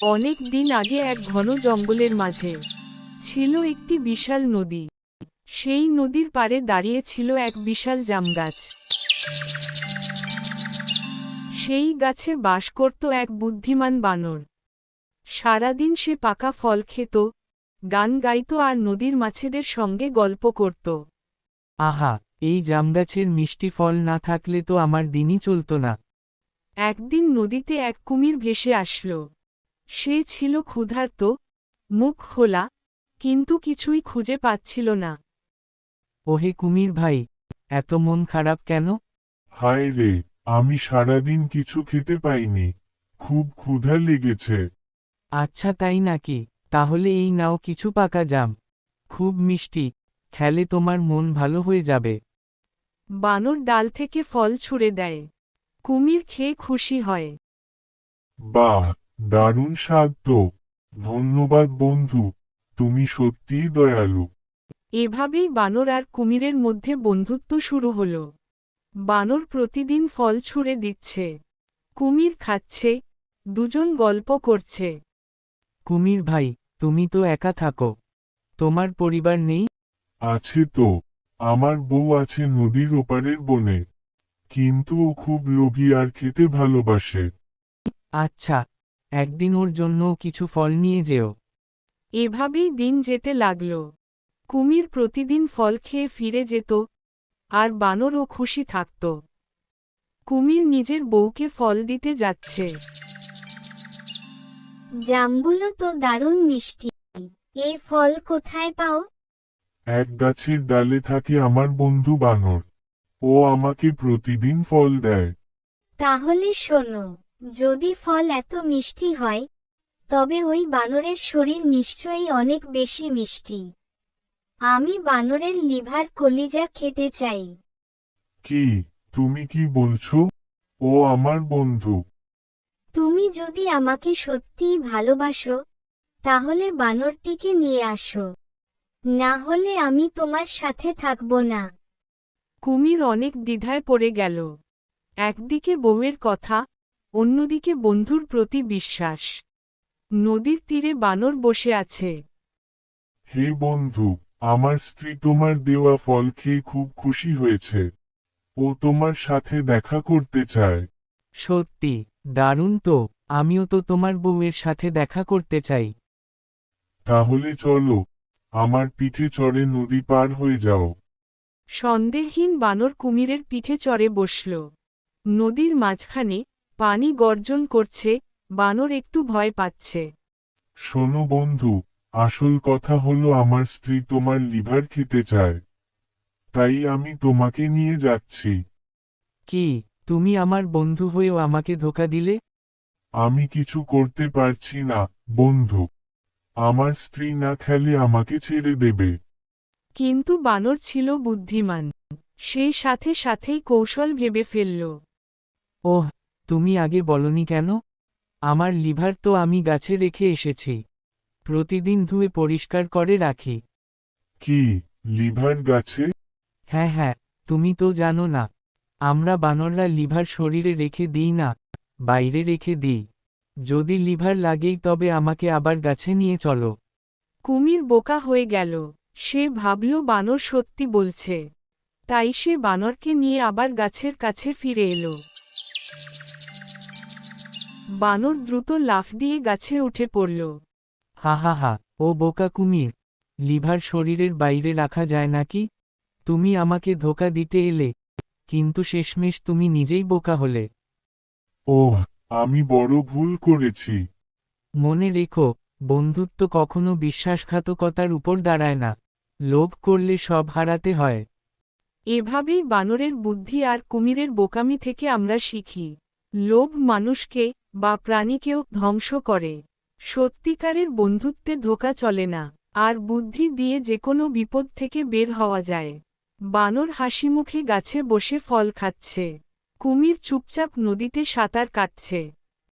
অনেক দিন আগে এক ঘন জঙ্গলের মাঝে ছিল একটি বিশাল নদী। সেই নদীর পাড়ে দাঁড়িয়ে ছিল এক বিশাল জামগাছ। সেই গাছে বাস করত এক বুদ্ধিমান বানর। সারাদিন সে পাকা ফল খেত, গান গাইত আর নদীর মাছেদের সঙ্গে গল্প করত। আহা, এই জামগাছের মিষ্টি ফল না থাকলে তো আমার দিনই চলত না। একদিন নদীতে এক কুমির ভেসে আসল। সে ছিল ক্ষুধার্ত, মুখ খোলা, কিন্তু কিছুই খুঁজে পাচ্ছিল না। ওহে কুমির ভাই, এত মন খারাপ কেন? হায় রে, আমি সারাদিন কিছু খেতে পাইনি, খুব ক্ষুধা লেগেছে। আচ্ছা তাই নাকি, তাহলে এই নাও কিছু পাকা জাম, খুব মিষ্টি, খেলে তোমার মন ভালো হয়ে যাবে। বানর ডাল থেকে ফল ছুঁড়ে দেয়। কুমির খেয়ে খুশি হয়। বাহ, দারুণ স্বাদ তো। ধন্যবাদ বন্ধু, তুমি সত্যিই দয়ালু। এভাবেই বানর আর কুমিরের মধ্যে বন্ধুত্ব শুরু হলো। বানর প্রতিদিন ফল ছুঁড়ে দিচ্ছে, কুমির খাচ্ছে, দুজন গল্প করছে। কুমির ভাই, তুমি তো একা থাকো, তোমার পরিবার নেই? আছে তো, আমার বউ আছে নদীর ওপারের বনে, কিন্তু ও খুব লোভী আর খেতে ভালোবাসে। আচ্ছা, একদিন ওর জন্যও কিছু ফল নিয়ে যেও। এভাবেই দিন যেতে লাগল। কুমির প্রতিদিন ফল খেয়ে ফিরে যেত, আর বানরও খুশি থাকত। কুমির নিজের বউকে ফল দিতে যাচ্ছে। জামগুলো তো দারুণ মিষ্টি। এই ফল কোথায় পাও? এক গাছের ডালে থাকে আমার বন্ধু বানর, ও আমাকে প্রতিদিন ফল দেয়। তাহলে শোনো, যদি ফল এত মিষ্টি হয়, তবে ওই বানরের শরীর নিশ্চয়ই অনেক বেশি মিষ্টি। আমি বানরের লিভার কলিজা খেতে চাই। কি, তুমি কি বলছো? ও আমার বন্ধু। তুমি যদি আমাকে সত্যিই ভালোবাসো, তাহলে বানরটিকে নিয়ে আসো, না হলে আমি তোমার সাথে থাকব না। কুমির অনেক দ্বিধায় পড়ে গেল। একদিকে বউয়ের কথা, অন্যদিকে বন্ধুর প্রতি বিশ্বাস। নদীর তীরে বানর বসে আছে। হে বন্ধু, আমার স্ত্রী তোমার দেওয়া ফল খেয়ে খুব খুশি হয়েছে। ও তোমার সাথে দেখা করতে চায়। সত্যি, দারুণ তো, আমিও তো তোমার বউয়ের সাথে দেখা করতে চাই। তাহলে চলো, আমার পিঠে চড়ে নদী পার হয়ে যাও। সন্দেহহীন বানর কুমিরের পিঠে চড়ে বসল। নদীর মাঝখানে পানি গর্জন করছে, বানর একটু ভয় পাচ্ছে। শোনো বন্ধু, আসল কথা হলো আমার স্ত্রী তোমার লিভার খেতে চায়, তাই আমি তোমাকে নিয়ে যাচ্ছি। কি, তুমি আমার বন্ধু হয়েও আমাকে ধোঁকা দিলে? আমি কিছু করতে পারছি না, বন্ধু। আমার স্ত্রী না খেলে আমাকে ছেড়ে দেবে। কিন্তু বানর ছিল বুদ্ধিমান। সে সাথে সাথেই কৌশল ভেবে ফেলল। ওহ, তুমি আগে বলনি কেন? আমার লিভার তো আমি গাছে রেখে এসেছি, প্রতিদিন ধুয়ে পরিষ্কার করে রাখি। কি, লিভার গাছে? হ্যাঁ হ্যাঁ, তুমি তো জানো না, আমরা বানররা লিভার শরীরে রেখে দিই না, বাইরে রেখে দিই। যদি লিভার লাগেই তবে আমাকে আবার গাছে নিয়ে চলো। কুমির বোকা হয়ে গেল। সে ভাবল বানর সত্যি বলছে। তাই সে বানরকে নিয়ে আবার গাছের কাছে ফিরে এলো। বানর দ্রুত লাফ দিয়ে গাছে উঠে পড়ল। হা হা হা, ও বোকা কুমির, লিভার শরীরের বাইরে রাখা যায় নাকি? তুমি আমাকে ধোঁকা দিতে এলে, কিন্তু শেষমেশ তুমি নিজেই বোকা হলে। ওহ, আমি বড় ভুল করেছি। মনে রেখো, বন্ধুত্ব কখনো বিশ্বাসঘাতকতার উপর দাঁড়ায় না, লোভ করলে সব হারাতে হয়। এভাবেই বানরের বুদ্ধি আর কুমিরের বোকামি থেকে আমরা শিখি। লোভ মানুষকে বা প্রাণীকেও ধ্বংস করে। সত্যিকারের বন্ধুত্বে ধোঁকা চলে না, আর বুদ্ধি দিয়ে যেকোনো বিপদ থেকে বের হওয়া যায়। বানর হাসিমুখে গাছে বসে ফল খাচ্ছে। কুমির চুপচাপ নদীতে সাঁতার কাটছে।